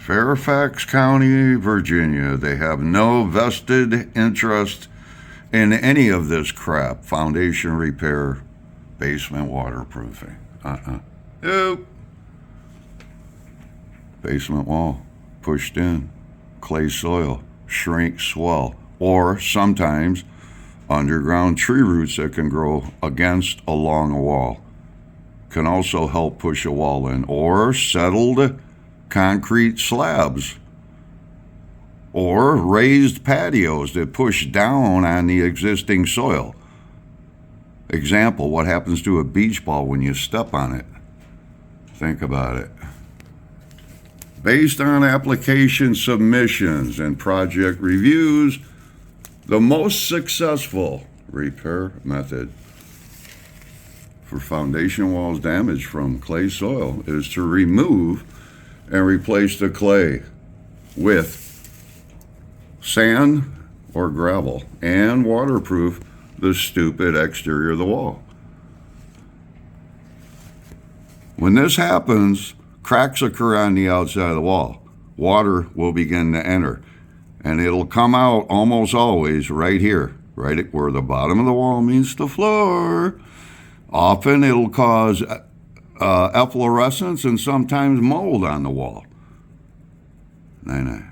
Fairfax County, Virginia. They have no vested interest in any of this crap. Foundation repair, basement waterproofing. Nope. Basement wall, pushed in, clay soil, shrink, swell, or sometimes underground tree roots that can grow against along a wall. Can also help push a wall in, or settled concrete slabs, or raised patios that push down on the existing soil. Example, what happens to a beach ball when you step on it? Think about it. Based on application submissions and project reviews, the most successful repair method for foundation walls damaged from clay soil is to remove and replace the clay with sand or gravel and waterproof the stupid exterior of the wall. When this happens, cracks occur on the outside of the wall. Water will begin to enter, and it'll come out almost always right here, right where the bottom of the wall meets the floor. Often it'll cause efflorescence and sometimes mold on the wall. Nay.